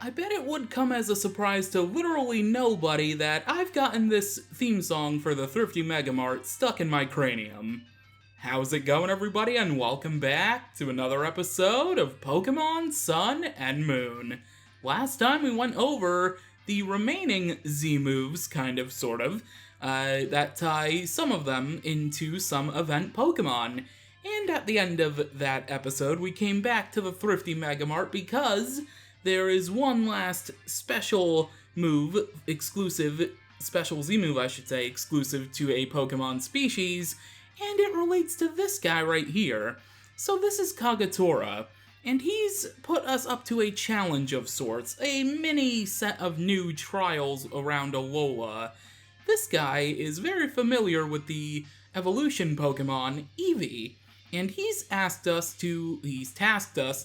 I bet it would come as a surprise to literally nobody that I've gotten this theme song for the Thrifty Megamart stuck in my cranium. How's it going, everybody, and welcome back to another episode of Pokémon Sun and Moon. Last time we went over the remaining Z moves, kind of, sort of, that tie some of them into some event Pokémon. And at the end of that episode, we came back to the Thrifty Megamart because there is one last special move, special Z move, I should say, exclusive to a Pokemon species, and it relates to this guy right here. So this is Kagetora, and he's put us up to a challenge of sorts, a mini set of new trials around Alola. This guy is very familiar with the evolution Pokemon, Eevee, and he's tasked us,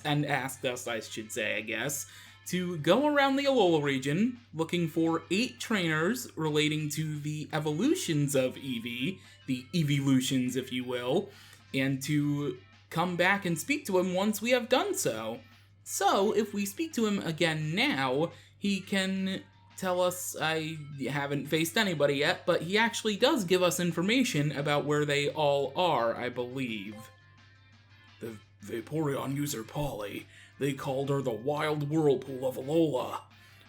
I should say, I guess, to go around the Alola region looking for 8 trainers relating to the evolutions of Eevee, the evolutions, if you will, and to come back and speak to him once we have done so. So, if we speak to him again now, he can tell us, I haven't faced anybody yet, but he actually does give us information about where they all are, I believe. The Vaporeon user Polly, they called her the Wild Whirlpool of Alola.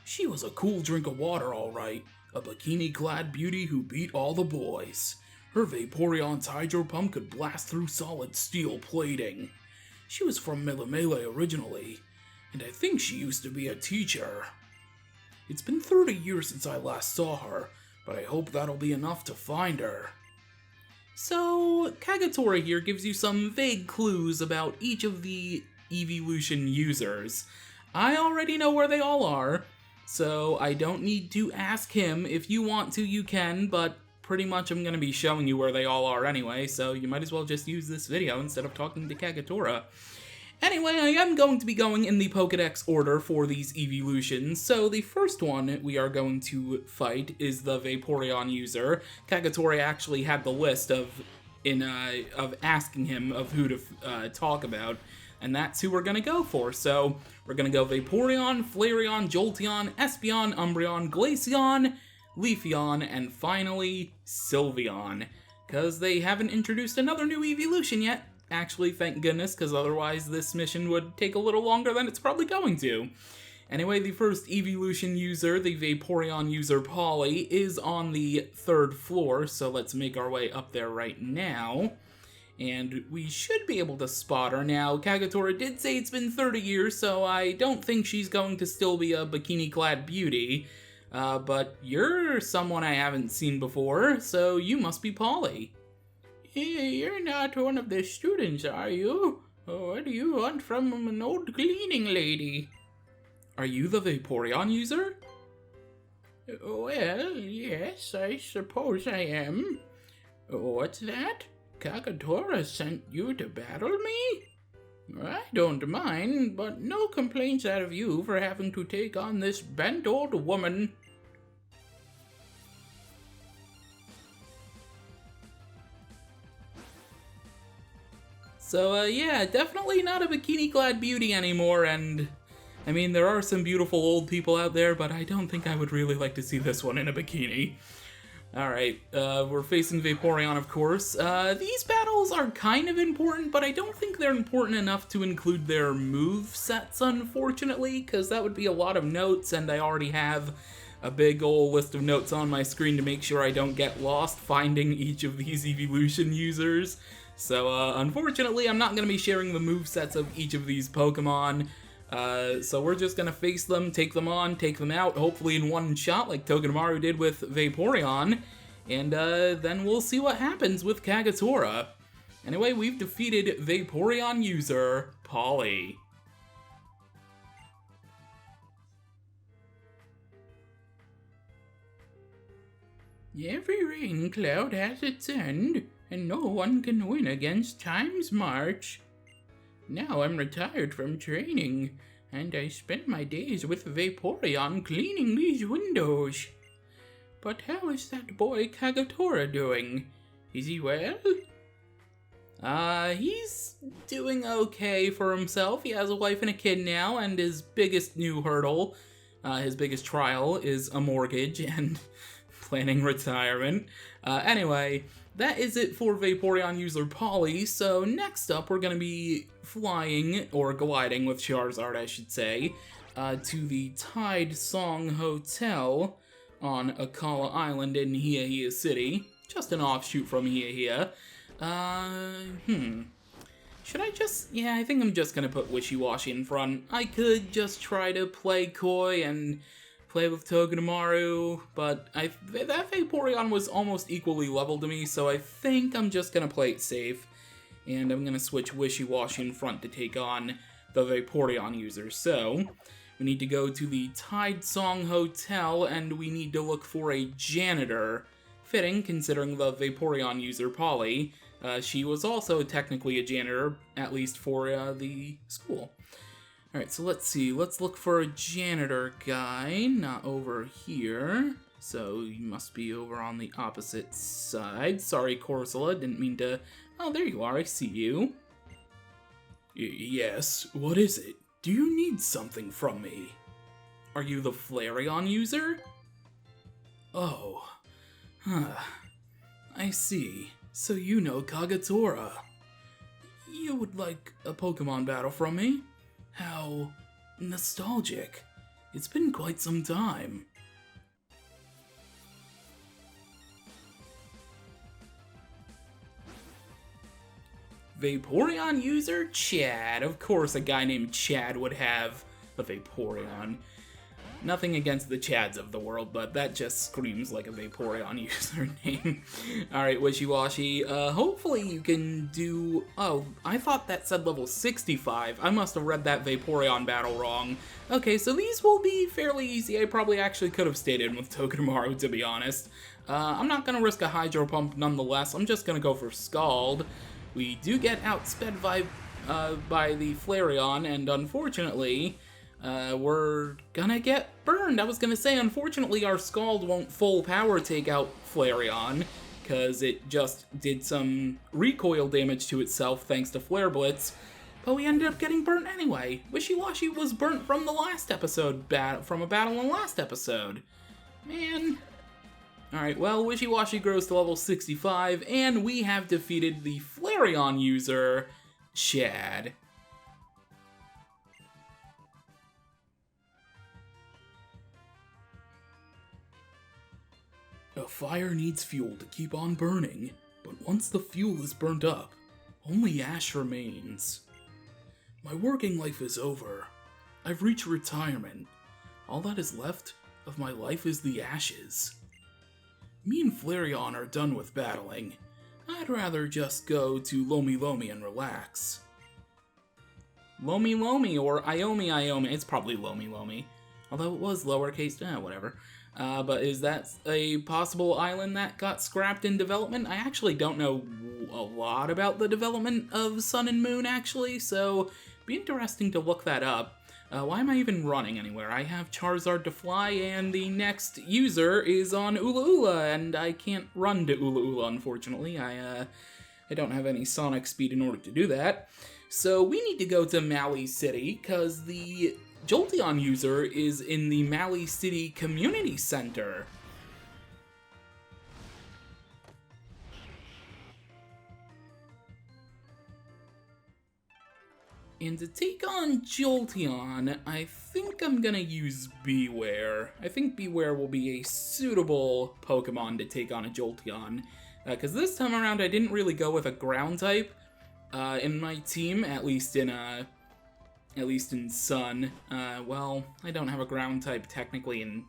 She was a cool drink of water, alright, a bikini-clad beauty who beat all the boys. Her Vaporeon's Hydro Pump could blast through solid steel plating. She was from Melemele originally, and I think she used to be a teacher. It's been 30 years since I last saw her, but I hope that'll be enough to find her. So, Kagetora here gives you some vague clues about each of the evolution users. I already know where they all are, so I don't need to ask him. If you want to, you can, but pretty much I'm going to be showing you where they all are anyway, so you might as well just use this video instead of talking to Kagetora. Anyway, I am going to be going in the Pokedex order for these evolutions, so the first one we are going to fight is the Vaporeon user. Kagetora actually had the list of asking him of who to talk about, and that's who we're going to go for. So, we're going to go Vaporeon, Flareon, Jolteon, Espeon, Umbreon, Glaceon, Leafeon, and finally, Sylveon, because they haven't introduced another new evolution yet. Actually, thank goodness, because otherwise this mission would take a little longer than it's probably going to. Anyway, the first evolution user, the Vaporeon user Polly, is on the 3rd floor, so let's make our way up there right now. And we should be able to spot her now. Kagetora did say it's been 30 years, so I don't think she's going to still be a bikini-clad beauty. But you're someone I haven't seen before, so you must be Polly. You're not one of the students, are you? What do you want from an old cleaning lady? Are you the Vaporeon user? Well, yes, I suppose I am. What's that? Kagetora sent you to battle me? I don't mind, but no complaints out of you for having to take on this bent old woman. So, yeah, definitely not a bikini-clad beauty anymore, and I mean, there are some beautiful old people out there, but I don't think I would really like to see this one in a bikini. Alright, we're facing Vaporeon, of course. These battles are kind of important, but I don't think they're important enough to include their move sets, unfortunately, because that would be a lot of notes, and I already have a big old list of notes on my screen to make sure I don't get lost finding each of these evolution users. So, unfortunately, I'm not going to be sharing the movesets of each of these Pokemon. So we're just going to face them, take them on, take them out, hopefully in one shot like Togedemaru did with Vaporeon. And then we'll see what happens with Kagetora. Anyway, we've defeated Vaporeon user Polly. Every rain cloud has its end, and no one can win against time's march. Now I'm retired from training, and I spend my days with Vaporeon cleaning these windows. But how is that boy Kagetora doing? Is he well? He's doing okay for himself. He has a wife and a kid now, and his biggest new hurdle His biggest trial is a mortgage and planning retirement. Anyway, that is it for Vaporeon user Polly, so next up we're going to be flying, or gliding with Charizard I should say, to the Tide Song Hotel on Akala Island in Hiahia City. Just an offshoot from Hiahia. Should I just... Yeah, I think I'm just gonna put Wishy-Washy in front. I could just try to play coy and play with Togedemaru, but that Vaporeon was almost equally level to me, so I think I'm just gonna play it safe. And I'm gonna switch Wishy-Washy in front to take on the Vaporeon user. So, we need to go to the Tide Song Hotel, and we need to look for a janitor. Fitting, considering the Vaporeon user Polly. She was also technically a janitor, at least for the school. Alright, so let's see. Let's look for a janitor guy. Not over here. So you must be over on the opposite side. Sorry, Corsola. Didn't mean to... Oh, there you are. I see you. Yes, what is it? Do you need something from me? Are you the Flareon user? Oh. Huh. I see. So you know Kagetora. You would like a Pokemon battle from me? How nostalgic. It's been quite some time. Vaporeon user Chad. Of course a guy named Chad would have a Vaporeon. Nothing against the Chads of the world, but that just screams like a Vaporeon username. Alright, Wishy-Washy. Hopefully you can do... Oh, I thought that said level 65. I must have read that Vaporeon battle wrong. Okay, so these will be fairly easy. I probably actually could have stayed in with Togedemaru, to be honest. I'm not going to risk a Hydro Pump nonetheless. I'm just going to go for Scald. We do get outsped by the Flareon, and unfortunately... we're gonna get burned. I was gonna say, unfortunately, our Scald won't full power take out Flareon, because it just did some recoil damage to itself thanks to Flare Blitz, but we ended up getting burnt anyway. Wishy-Washy was burnt from the last episode, from a battle in the last episode. Man. Alright, well, Wishy-Washy grows to level 65, and we have defeated the Flareon user, Chad. A fire needs fuel to keep on burning, but once the fuel is burnt up, only ash remains. My working life is over. I've reached retirement. All that is left of my life is the ashes. Me and Flareon are done with battling. I'd rather just go to Lomi Lomi and relax. Lomi Lomi or Iomi Iomi. It's probably Lomi Lomi. Although it was lowercase, whatever. But is that a possible island that got scrapped in development? I actually don't know a lot about the development of Sun and Moon, actually, so it'd be interesting to look that up. Why am I even running anywhere? I have Charizard to fly, and the next user is on Ula Ula, and I can't run to Ula Ula, unfortunately. I don't have any Sonic speed in order to do that. So we need to go to Maui City, because the Jolteon user is in the Maui City Community Center. And to take on Jolteon, I think I'm gonna use Beware. I think Beware will be a suitable Pokemon to take on a Jolteon. Because this time around I didn't really go with a ground type in my team, at least in Sun. Well, I don't have a ground type technically in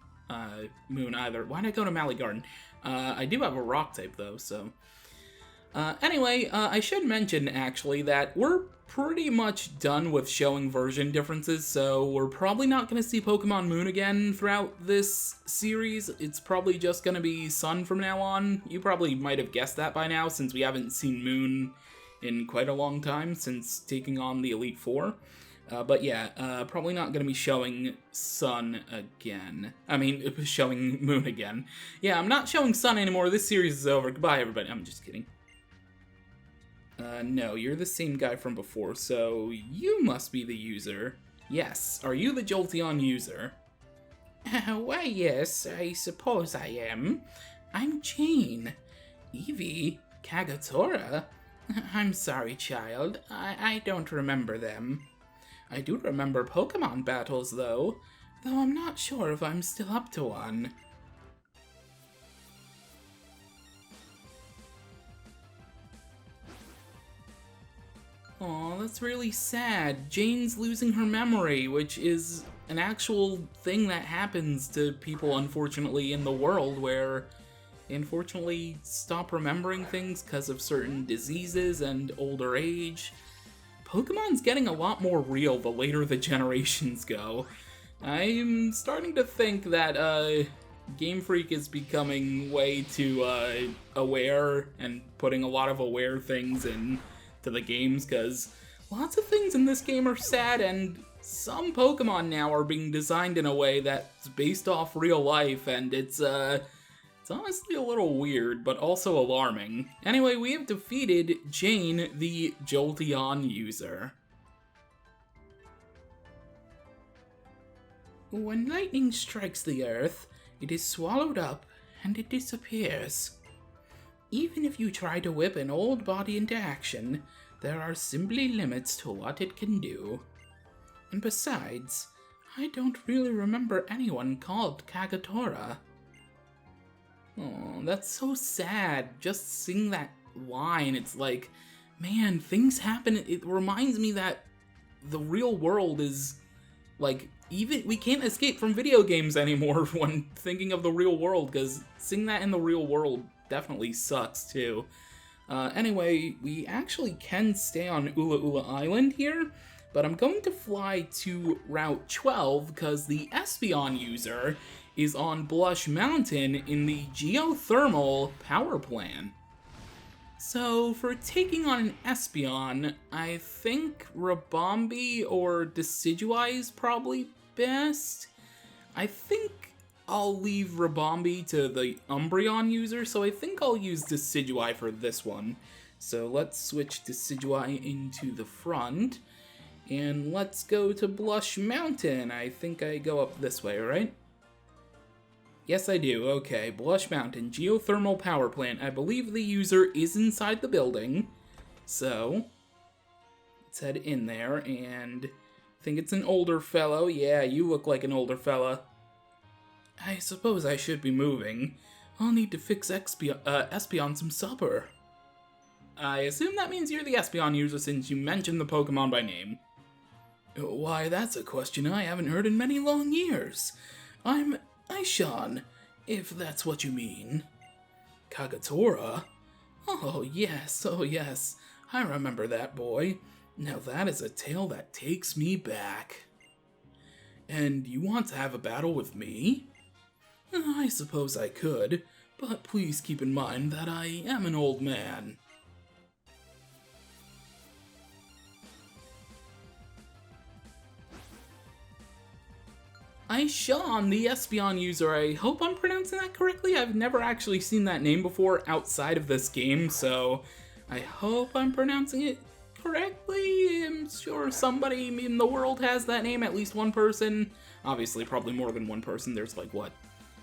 Moon either. Why'd I go to Maui Garden? I do have a rock type though, so... Anyway, I should mention actually that we're pretty much done with showing version differences, so we're probably not going to see Pokemon Moon again throughout this series. It's probably just going to be Sun from now on. You probably might have guessed that by now, since we haven't seen Moon in quite a long time since taking on the Elite Four. But yeah, probably not going to be showing Sun again. I mean, showing Moon again. Yeah, I'm not showing Sun anymore. This series is over. Goodbye, everybody. I'm just kidding. No, you're the same guy from before, so you must be the user. Yes, are you the Jolteon user? Why, yes, I suppose I am. I'm Jane. Eevee? Kagetora? I'm sorry, child. I don't remember them. I do remember Pokemon battles, though I'm not sure if I'm still up to one. Aw, that's really sad. Jane's losing her memory, which is an actual thing that happens to people, unfortunately, in the world, where they unfortunately stop remembering things because of certain diseases and older age. Pokemon's getting a lot more real the later the generations go. I'm starting to think that Game Freak is becoming way too aware and putting a lot of aware things into the games, because lots of things in this game are sad, and some Pokemon now are being designed in a way that's based off real life, and it's honestly a little weird, but also alarming. Anyway, we have defeated Jane, the Jolteon user. When lightning strikes the earth, it is swallowed up and it disappears. Even if you try to whip an old body into action, there are simply limits to what it can do. And besides, I don't really remember anyone called Kagetora. Oh, that's so sad. Just seeing that line, it's like, man, things happen. It reminds me that the real world is, like, even we can't escape from video games anymore when thinking of the real world, because seeing that in the real world definitely sucks too. Anyway, we actually can stay on Ula Ula Island here, but I'm going to fly to Route 12 because the Espeon user is on Blush Mountain in the geothermal power plant. So for taking on an Espeon, I think Rabombi or Decidueye is probably best. I think I'll leave Rabombi to the Umbreon user, so I think I'll use Decidueye for this one. So let's switch Decidueye into the front, and let's go to Blush Mountain. I think I go up this way, right? Yes, I do. Okay, Blush Mountain, geothermal power plant. I believe the user is inside the building, so let's head in there, and I think it's an older fellow. Yeah, you look like an older fella. I suppose I should be moving. I'll need to fix Espeon some supper. I assume that means you're the Espeon user since you mentioned the Pokemon by name. Why, that's a question I haven't heard in many long years. I'm Aishan, if that's what you mean. Kagetora? Oh yes, I remember that boy. Now that is a tale that takes me back. And you want to have a battle with me? I suppose I could, but please keep in mind that I am an old man. Aishan, the Espeon user. I hope I'm pronouncing that correctly. I've never actually seen that name before outside of this game, so I hope I'm pronouncing it correctly. I'm sure somebody in the world has that name, at least one person. Obviously, probably more than one person. There's like, what,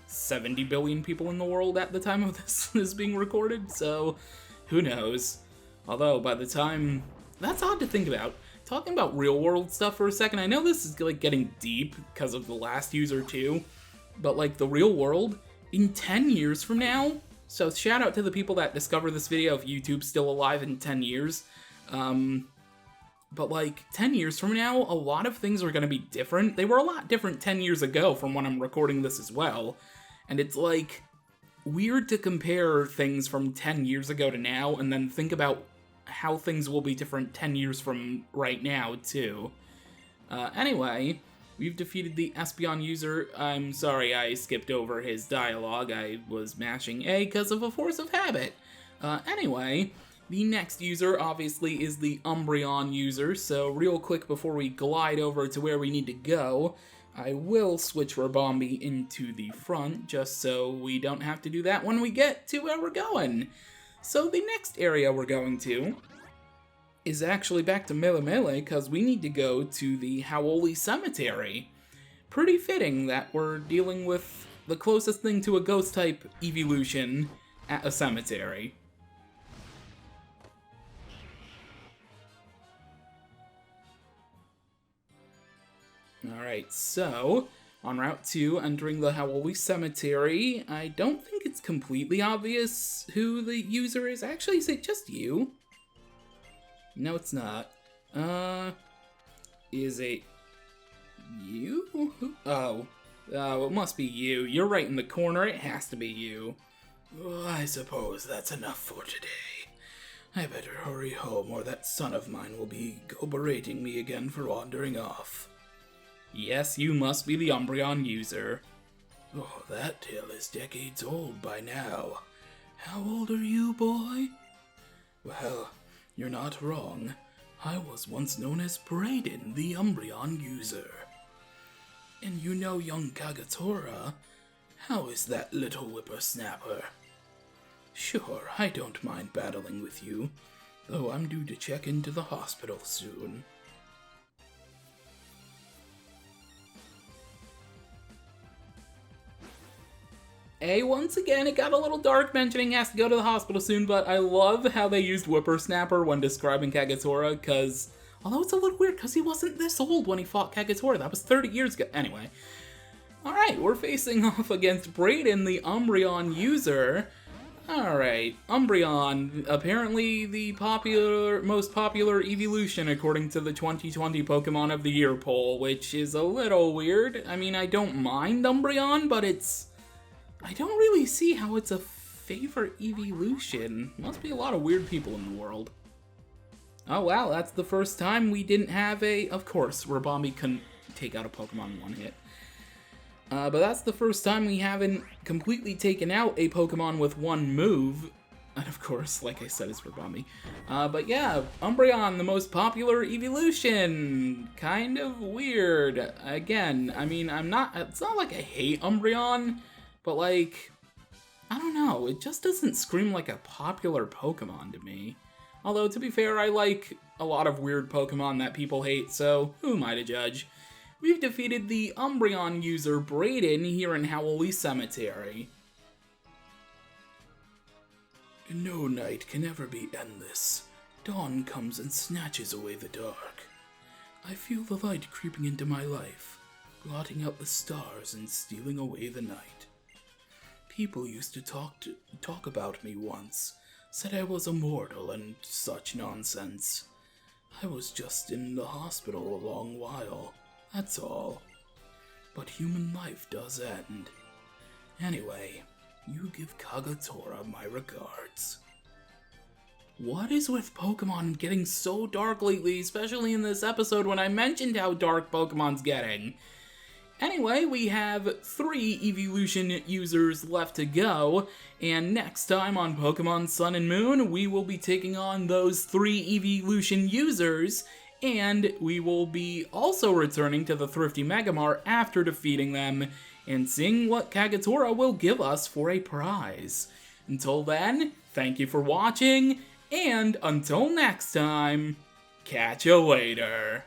70 billion people in the world at the time of this is being recorded, so who knows. Although, by the time... That's odd to think about. Talking about real-world stuff for a second, I know this is like getting deep because of the last user too, but like the real world, in 10 years from now, so shout out to the people that discover this video if YouTube's still alive in 10 years, but like 10 years from now, a lot of things are going to be different. They were a lot different 10 years ago from when I'm recording this as well, and it's like weird to compare things from 10 years ago to now and then think about how things will be different 10 years from right now, too. Anyway, we've defeated the Espeon user. I'm sorry I skipped over his dialogue. I was mashing A because of a force of habit. Anyway, the next user, obviously, is the Umbreon user, so real quick before we glide over to where we need to go, I will switch Rabombi into the front, just so we don't have to do that when we get to where we're going. So the next area we're going to is actually back to Melemele, because we need to go to the Howoli Cemetery. pretty fitting that we're dealing with the closest thing to a ghost-type evolution at a cemetery. Alright, so, on Route 2, entering the Howley Cemetery, I don't think it's completely obvious who the user is. Actually, is it just you? No, it's not. Is it you? Oh, it must be you. You're right in the corner. It has to be you. Well, I suppose that's enough for today. I better hurry home or that son of mine will be berating me again for wandering off. Yes, you must be the Umbreon user. Oh, that tale is decades old by now. How old are you, boy? Well, you're not wrong. I was once known as Braid, the Umbreon user. And you know young Kagetora. How is that little whippersnapper? Sure, I don't mind battling with you, though I'm due to check into the hospital soon. Once again, it got a little dark mentioning he has to go to the hospital soon, but I love how they used Whippersnapper when describing Kagetora, because, although it's a little weird, because he wasn't this old when he fought Kagetora. That was 30 years ago. Anyway. Alright, we're facing off against Braden, the Umbreon user. Alright, Umbreon, apparently the most popular evolution according to the 2020 Pokemon of the Year poll, which is a little weird. I mean, I don't mind Umbreon, but I don't really see how it's a favorite evolution. Must be a lot of weird people in the world. Oh wow, that's the first time we didn't have of course, Rabami couldn't take out a Pokemon in one hit. But that's the first time we haven't completely taken out a Pokemon with one move. And of course, like I said, it's Rabami. But yeah, Umbreon, the most popular evolution. Kind of weird. Again, I mean, it's not like I hate Umbreon, but like, I don't know, it just doesn't scream like a popular Pokemon to me. Although, to be fair, I like a lot of weird Pokemon that people hate, so who am I to judge? We've defeated the Umbreon user Braden here in Howley Cemetery. No night can ever be endless. Dawn comes and snatches away the dark. I feel the light creeping into my life, blotting out the stars and stealing away the night. People used to talk about me once, said I was immortal and such nonsense. I was just in the hospital a long while, that's all. But human life does end. Anyway, you give Kagetora my regards. What is with Pokemon getting so dark lately, especially in this episode when I mentioned how dark Pokemon's getting? Anyway, we have 3 evolution users left to go, and next time on Pokemon Sun and Moon, we will be taking on those 3 evolution users, and we will be also returning to the Thrifty Megamart after defeating them, and seeing what Kagetora will give us for a prize. Until then, thank you for watching, and until next time, catch you later.